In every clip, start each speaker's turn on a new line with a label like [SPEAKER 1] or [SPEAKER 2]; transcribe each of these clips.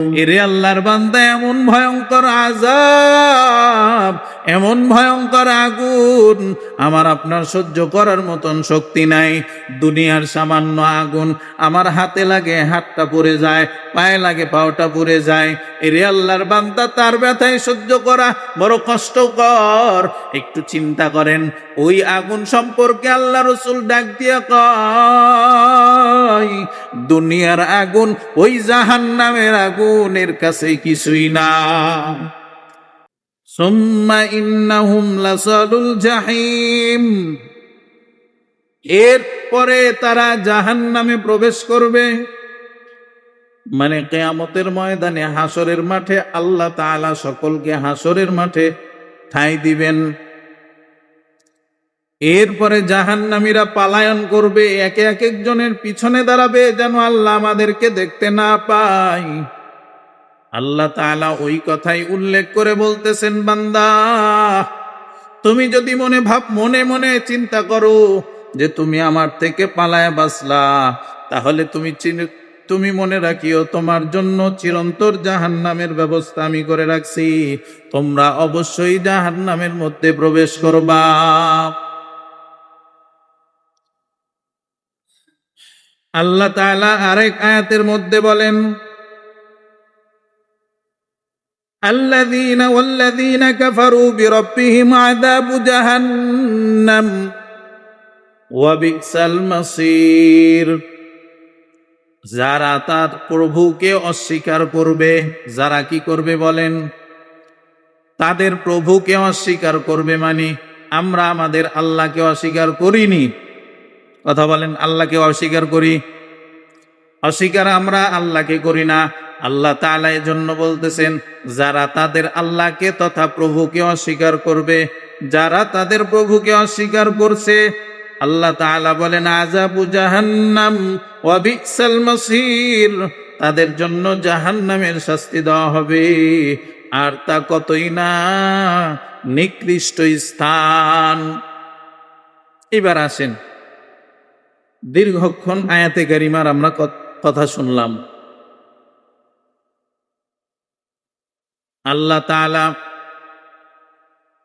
[SPEAKER 1] এরে আল্লাহর বান্দা, এমন ভয়ঙ্কর আযাব, এমন ভয়ঙ্কর আগুন আমার আপনার সহ্য করার মতন শক্তি নাই। দুনিয়ার সামান্য আগুন আমার হাতে লাগে, হাতটা পুড়ে যায়, পায়ে লাগে, পাওটা পুড়ে যায়। এরে আল্লাহর বান্দা, তার ব্যথায় সহ্য করা বড় কষ্টকর। একটু চিন্তা করেন, ওই আগুন সম্পর্কে আল্লাহ রাসূল ডাক দিয়া কয়, দুনিয়ার আগুন ওই জাহান্নামের আগুনের কাছে কিছুই না। সুম্মা ইন্নাহুম লাসালুল জাহিম, এরপরে তারা জাহান্নামে প্রবেশ করবে। মানে কিয়ামতের ময়দানে, হাসরের মাঠে আল্লাহ তাআলা সকলকে হাসরের মাঠে ঠাঁই দিবেন। এরপরে জাহান্নামীরা পালায়ন করবে, একে এক একজনের পিছনে দাঁড়াবে, যেন আল্লাহ আমাদেরকে দেখতে না পায়। আল্লাহ তাআলা ওই কথাই উল্লেখ করে বলতেছেন, বান্দা, তুমি যদি মনে মনে চিন্তা করো যে তুমি আমার থেকে পালায়া বাঁচলা, তাহলে তুমি মনে রাখিও, তোমার জন্য চিরন্তর জাহান্নামের ব্যবস্থা আমি করে রাখছি। তোমরা অবশ্যই জাহান্নামের মধ্যে প্রবেশ করবা। আল্লাহ তাআলা আরেক আয়াতের মধ্যে বলেন, ওয়াল্লাযীনা কাফারু বিরাব্বিহিম আযাবু জাহান্নাম ওয়া বিসাল মাসীর। যারা তার প্রভুকে অস্বীকার করবে, যারা কি করবে বলেন? তাদের প্রভুকে অস্বীকার করবে। মানে আমরা আমাদের আল্লাহকে অস্বীকার করিনি। কথা বলেন, আল্লাহকে অস্বীকার করি? অস্বীকার আমরা আল্লাহকে করি না। আল্লাহ তাআলা এজন্য বলতেছেন, যারা তাদের আল্লাহকে তথা প্রভুকে অস্বীকার করবে, যারা তাদের প্রভুকে অস্বীকার করছে, আল্লাহ তাআলা বলেন, আযাবু জাহান্নাম ওয়া বিসাল মাসীর, তাদের জন্য জাহান্নামের শাস্তি দেওয়া হবে, আর তা কতই না নিকৃষ্ট স্থান। এবার আসেন, দীর্ঘক্ষণ আয়াতে কারিমার আমরা কথা শুনলাম। আল্লাহ তাআলা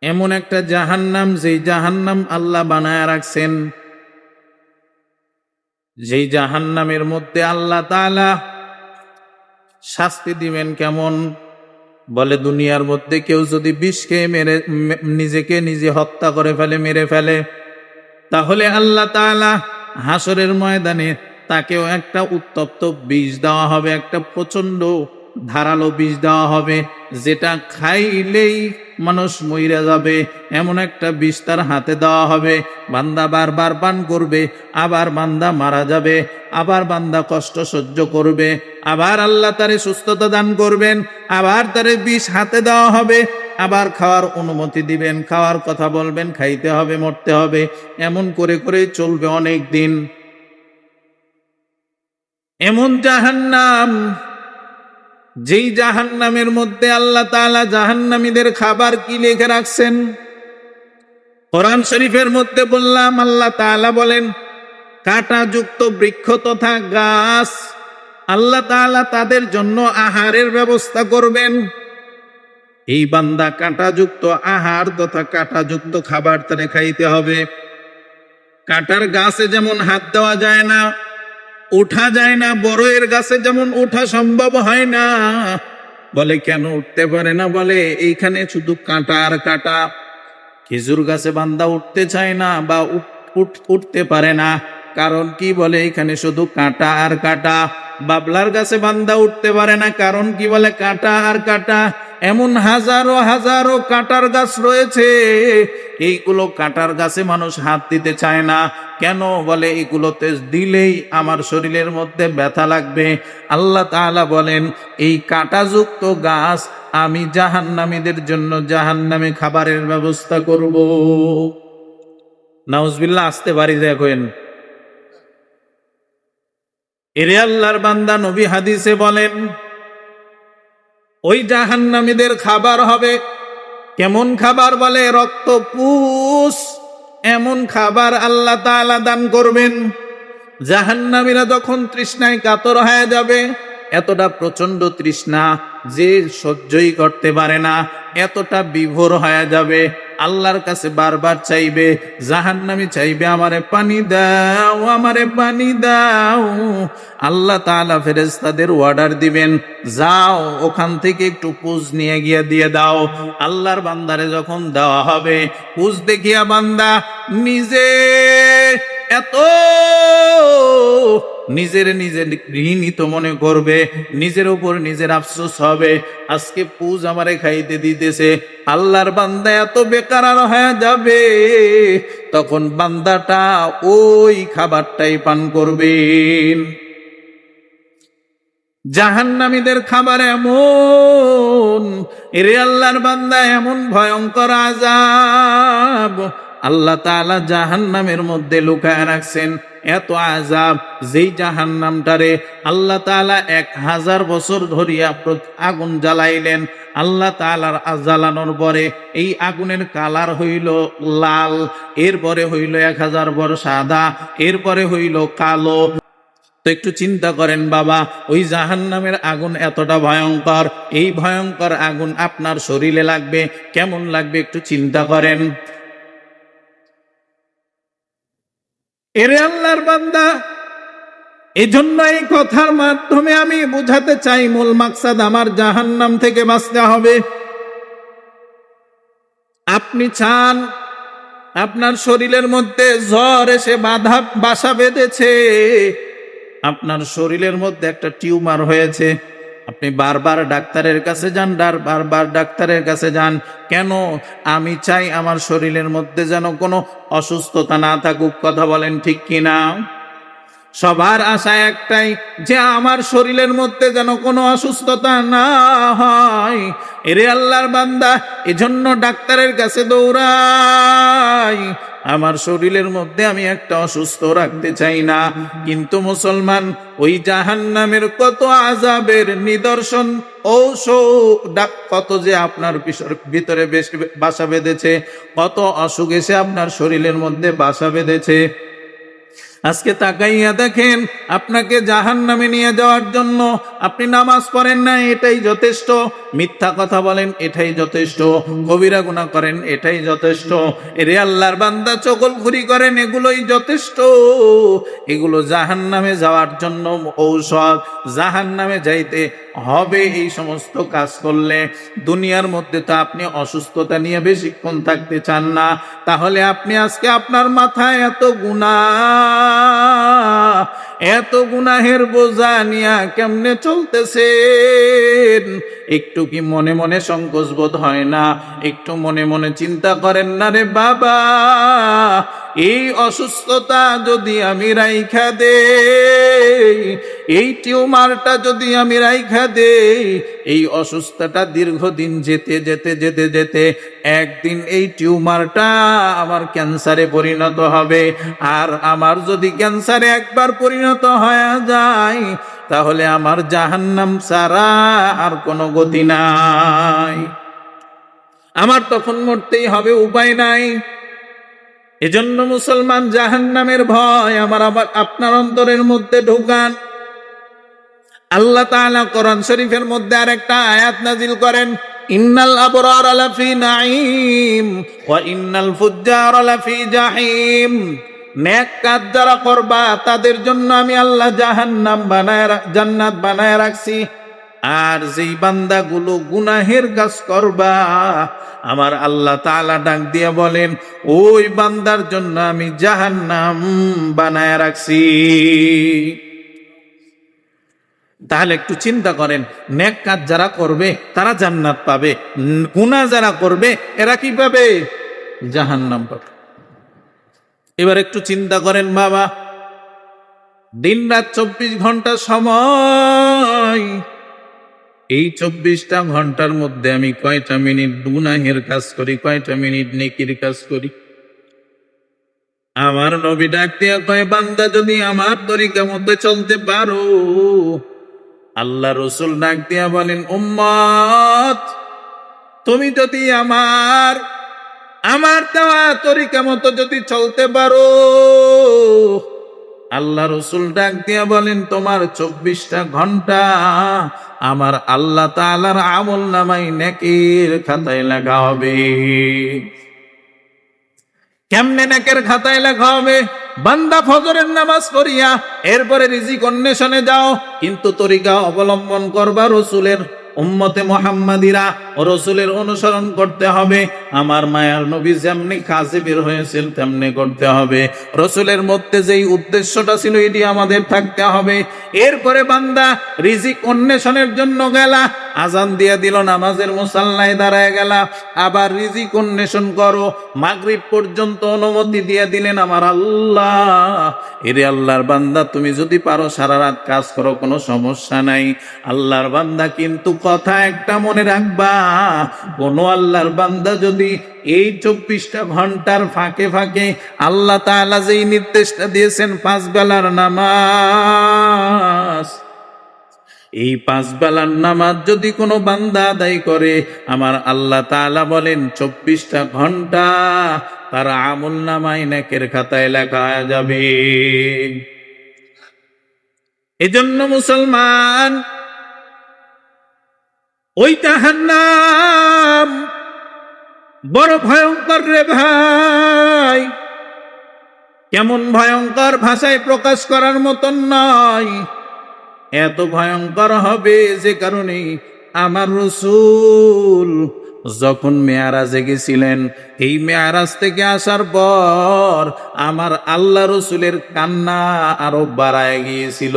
[SPEAKER 1] এমন একটা জাহান্নাম, যেই জাহান্নাম আল্লাহ বানায় রাখছেন, যেই জাহান্নামের মধ্যে আল্লাহ তাআলা শাস্তি দিবেন কেমন? বলে, দুনিয়ার মধ্যে কেউ যদি বিষ খেয়ে নিজেকে নিজে হত্যা করে ফেলে, মেরে ফেলে, তাহলে আল্লাহ তাআলা হাসরের ময়দানে তাকেও একটা উত্তপ্ত বিষ দেওয়া হবে, একটা প্রচন্ড ধারালো বিষ দেওয়া হবে, যেটা খাইলেই মানুষ মইরা যাবে, এমন একটা বিষ তার হাতে দেওয়া হবে। বান্দা বারবার পান করবে, আবার বান্দা মারা যাবে, আবার বান্দা কষ্ট সহ্য করবে, আবার আল্লাহ তারে সুস্থতা দান করবেন, আবার তারে বিষ হাতে দেওয়া হবে, আবার খাওয়ার অনুমতি দিবেন, খাওয়ার কথা বলবেন, খাইতে হবে, মরতে হবে। এমন করে করে চলবে অনেক দিন। এমন জাহান্নাম, যেই জাহান্নামের মধ্যে আল্লাহ তাআলা জাহান্নামীদের খাবার কি লিখে রাখছেন? কোরআন শরীফের মধ্যে বললাম, আল্লাহ তাআলা বলেন, কাঁটাযুক্ত বৃক্ষ তথা গাছ আল্লাহ তাআলা তাদের জন্য আহারের ব্যবস্থা করবেন। এই বান্দা কাঁটাযুক্ত আহার তথা কাঁটাযুক্ত খাবার তারে খাইতে হবে। কাঁটার গাছে যেমন হাত দেওয়া যায় না, উঠা যায় না, বড়ের গাছে যেমন উঠা সম্ভব হয় না। বলে, কেন উঠতে পারে না? বলে, এইখানে শুধু কাঁটা আর কাঁটা। খেজুর গাছে বান্দা উঠতে চায় না বা উঠতে পারে না, কারণ কি? বলে, এখানে শুধু কাঁটা আর কাঁটা। বাবলার গাছে বান্দা উঠতে পারে না, কারণ কি? বলে, কাঁটা আর কাঁটা। এমন হাজারো হাজারো কাঁটার গাছ রয়েছে, এইগুলো কাঁটার গাছে মানুষ হাত দিতে চায় না। কেন? বলে, এগুলোতে দিলেই আমার শরীরের মধ্যে ব্যথা লাগবে। আল্লাহ তাআলা বলেন, এই কাঁটাযুক্ত গাছ আমি জাহান্নামীদের জন্য জাহান্নামে খাবারের ব্যবস্থা করব। নাউজুবিল্লাহ, আসতে পারি দেখেন। এরে আল্লাহর বান্দা, নবী হাদিসে বলেন, ওই জাহান্নামীদের খাবার হবে কেমন খাবার? বলে, রক্তপুষ এমন খাবার আল্লাহ তাআলা দান করবেন। জাহান্নামীরা যখন তৃষ্ণায় কাতর হয়ে যাবে, এতটা প্রচন্ড তৃষ্ণা যে সহ্যই করতে পারে না, এতটা বিভোর হয়ে যাবে, আল্লাহর কাছে বারবার চাইবে, জাহান্নামী চাইবে আমারে পানি দাও, আমারে পানি দাও। আল্লাহ তাআলা ফেরেশতাদের অর্ডার দিবেন, যাও ওখান থেকে একটু পুজ নিয়ে গিয়ে দিয়ে দাও। আল্লাহর বান্দারে যখন দেওয়া হবে, পুজ দেখিয়া বান্দা নিজে এত নিজের ঘৃণিত মনে করবে, নিজের উপর নিজের আফসোস হবে, আজকে পুজ আমারে খাইতে দিতেছে। আল্লাহর বান্দা এত বেকার হয়ে যাবে, তখন বান্দাটা ওই খাবারটাই পান করবেন। জাহান্নামীদের খাবার এমন, এরে আল্লাহর বান্দা, এমন ভয়ঙ্কর আযাব আল্লাহ তাআলা জাহান্নামের মধ্যে লুকায় রাখছেন। এত আযাব, যেই জাহান্নামটারে আল্লাহ তাআলা 1000 বছর ধরিয়া আগুন জ্বালাইলেন। আল্লাহ তাআলার জ্বালানোর পরে এই আগুনের কালার হইল লাল, এরপরে হইল 1000 বড় সাদা, এরপরে হইল কালো। তো একটু চিন্তা করেন বাবা, ওই জাহান্নামের আগুন এতটা ভয়ঙ্কর, এই ভয়ঙ্কর আগুন আপনার শরীরে লাগবে, কেমন লাগবে একটু চিন্তা করেন। এরে আল্লাহর বান্দা, এজন্য এই কথার মাধ্যমে আমি বুঝাতে চাই, মূল মাকসাদ আমার জাহান্নাম থেকে বাঁচতে হবে। আপনি চান আপনার শরীরের মধ্যে জ্বর এসে বাসা বেঁধেছে, আপনার শরীরের মধ্যে একটা টিউমার হয়েছে, আপনি বারবার ডাক্তারের কাছে যান, বারবার ডাক্তারের কাছে যান। কেন? আমি চাই আমার শরীরের মধ্যে যেন কোনো অসুস্থতা না থাকুক। কথা বলেন ঠিক কিনা? সবার আশা একটাই, যে আমার শরীরের মধ্যে যেন কোনো অসুস্থতা না হয়। এরে আল্লাহর বান্দা, এজন্য ডাক্তারের কাছে দৌড়াই। আমার শরীরের মধ্যে আমি একটা অসুস্থ রাখতে চাই না। কিন্তু মুসলমান, ওই জাহান্নামের কত আযাবের নিদর্শন, কত যে আপনার ভিতরে বাসা বেঁধেছে, কত অসুখ এসে আপনার শরীরের মধ্যে বাসা বেঁধেছে। আজকে তাকাইয়া দেখেন, আপনাকে জাহান্নামে নিয়ে যাওয়ার জন্য আপনি নামাজ পড়েন না, এটাই যথেষ্ট। মিথ্যা কথা বলেন, এটাই যথেষ্ট। কবিরা গুনাহ করেন, এটাই যথেষ্ট। এরে আল্লাহর বান্দা, চগলখুরি করেন, এগুলোই যথেষ্ট। এগুলো জাহান্নামে যাওয়ার জন্য ঔষধ। জাহান্নামে যাইতে হবে এই সমস্ত কাজ করলে। দুনিয়ার মধ্যে তো আপনি অসুস্থতা নিয়ে বেশিক্ষণ থাকতে চান না, তাহলে আপনি আজকে আপনার মাথায় এত গুনাহের বোঝা নিয়া কেমনে চলতেছেন? একটু কি মনে মনে সংকোচ বোধ হয় না? একটু মনে মনে চিন্তা করেন না রে বাবা, এই অসুস্থতা যদি আমি রাইখা দেই, এই টিউমারটা যদি আমি রাইখা দেই, এই অসুস্থতা দীর্ঘদিন যেতে যেতে যেতে যেতে একদিন এই টিউমারটা আমার ক্যান্সারে পরিণত হবে। আর আমার যদি ক্যান্সারে একবার পরিণত হয়ে যায়, তাহলে আমার জাহান্নাম ছাড়া আর কোনো গতি নাই। আমার তখন মরতেই হবে, উপায় নাই। এজন্য মুসলমান, জাহান্নামের ভয় আবার আপনার অন্তরের মধ্যে ঢুকান। আল্লাহ তাআলা কোরআন শরীফের মধ্যে আরেকটা আয়াত নাজিল করেন, ইন্নাল আবরারা লাফি নাঈম ওয়া ইন্নাল ফুজ্জারা লাফি জাহিম। নেক কাজ যারা করবা, তাদের জন্য আমি আল্লাহ জান্নাত বানায় রাখছি। আর যেই বান্দাগুলো গুনাহের কাজ করবা, আমার আল্লাহ তাআলা ডাক দিয়ে বলেন, ওই বান্দার জন্য আমি জাহান্নাম বানায় রাখছি। তাহলে একটু চিন্তা করেন, নেক কাজ যারা করবে তারা জান্নাত পাবে, গুনাহ যারা করবে এরা কি পাবে? জাহান্নাম পাবে। এবার একটু চিন্তা করেন বাবা, দিন রাত 24 ঘন্টা সময়, এই 24টা ঘন্টার মধ্যে আমি কয়টা মিনিট গুনাহের কাজ করি, কয়টা মিনিট নেকির কাজ করি? আমার নবী ডাক দিয়া কয়, বান্দা যদি আমার তরিকা মতো চলতে পারো। আল্লাহ রসুল ডাক দিয়া বলেন, উম্মত, তুমি যদি আমার দেওয়া তরিকা মতো যদি চলতে পারো, আল্লাহ রসুল ডাক দিয়া বলেন, তোমার 24টা ঘন্টা আমার আল্লাহ তাআলার আমল নামায় নেকির খাতায় লেখা হবে। কেমনে নেকের খাতায় লেখা হবে? বান্দা ফজরের নামাজ পড়িয়া এরপরে রিজিক অন্বেষণে যাও, কিন্তু তরিকা অবলম্বন করবা রসুলের। উম্মতে মুহাম্মাদিরা রসুলের অনুসরণ করতে হবে। আমার মায়ার নবী যেমনি কাজে বের হয়েছিল তেমনি করতে হবে। রসুলের মধ্যে যেই উদ্দেশ্যটা ছিল এটি আমাদের থাকতে হবে। এরপরে বান্দা রিজিক অন্বেষণের জন্য গেলা, আজান দিয়ে দিল, নামাজের মুসাল্লায় দাঁড়ায় গেলা, আবার রিজিক অন্বেষণ করো। মাগরিব পর্যন্ত অনুমতি দিয়ে দিলেন আমার আল্লাহ। এরে আল্লাহর বান্দা, তুমি যদি পারো সারা রাত কাজ করো, কোনো সমস্যা নাই। আল্লাহর বান্দা কিন্তু কথা একটা মনে রাখবা, কোন আল্লাহর বান্দা যদি এই 24টা ঘন্টার ফাঁকে ফাঁকে আল্লাহ তাআলা যেই নির্দেশটা দিয়েছেন 5 বেলার নামাজ, এই 5 বেলার নামাজ যদি কোনো বান্দা আদায় করে, আমার আল্লাহ তাআলা বলেন 24টা ঘন্টা তার আমল নামায় নেকের খাতায় লেখা যাবে। এজন্য মুসলমান, ওই জাহান্নাম বড় ভয়ঙ্কর রে ভাই। কেমন ভয়ঙ্কর, ভাষায় প্রকাশ করার মতন নয়। এত ভয়ঙ্কর হবে যে কারণে আমার রাসূল যখন মেয়ারাজে গেছিলেন, এই মেয়ারাজ থেকে আসার পর আমার আল্লাহ রসুলের কান্না আরো বাড়ায় গিয়েছিল।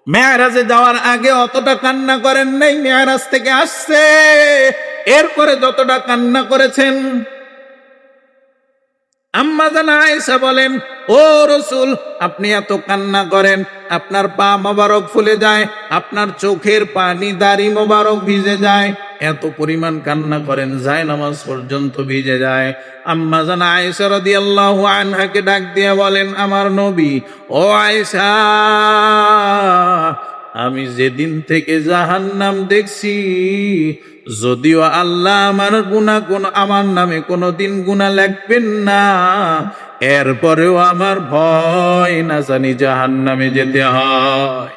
[SPEAKER 1] মেয়ারাজে যাওয়ার আগে অতটা কান্না করেন নাই, মেয়ারাজ থেকে আসছে এরপরে যতটা কান্না করেছেন। আম্মা জান আয়েশা বলেন, ও রাসূল, আপনি এত কান্না করেন, আপনার পা মোবারক ফুলে যায়, আপনার চোখের পানি দাড়ি মোবারক ভিজে যায়, এত পরিমাণ কান্না করেন যায় নামাজ পর্যন্ত ভিজে যায়। আম্মা জান আয়েশা রাদিয়াল্লাহু আনহাকে ডাক দিয়ে বলেন, আমার নবী, ও আয়েশা, আমি যেদিন থেকে জাহান্নাম দেখছি, যদিও আল্লাহ আমার আমার নামে কোনোদিন গুনাহ লিখবেন না, এরপরেও আমার ভয় না জানি জাহান্নামে যেতে হয়।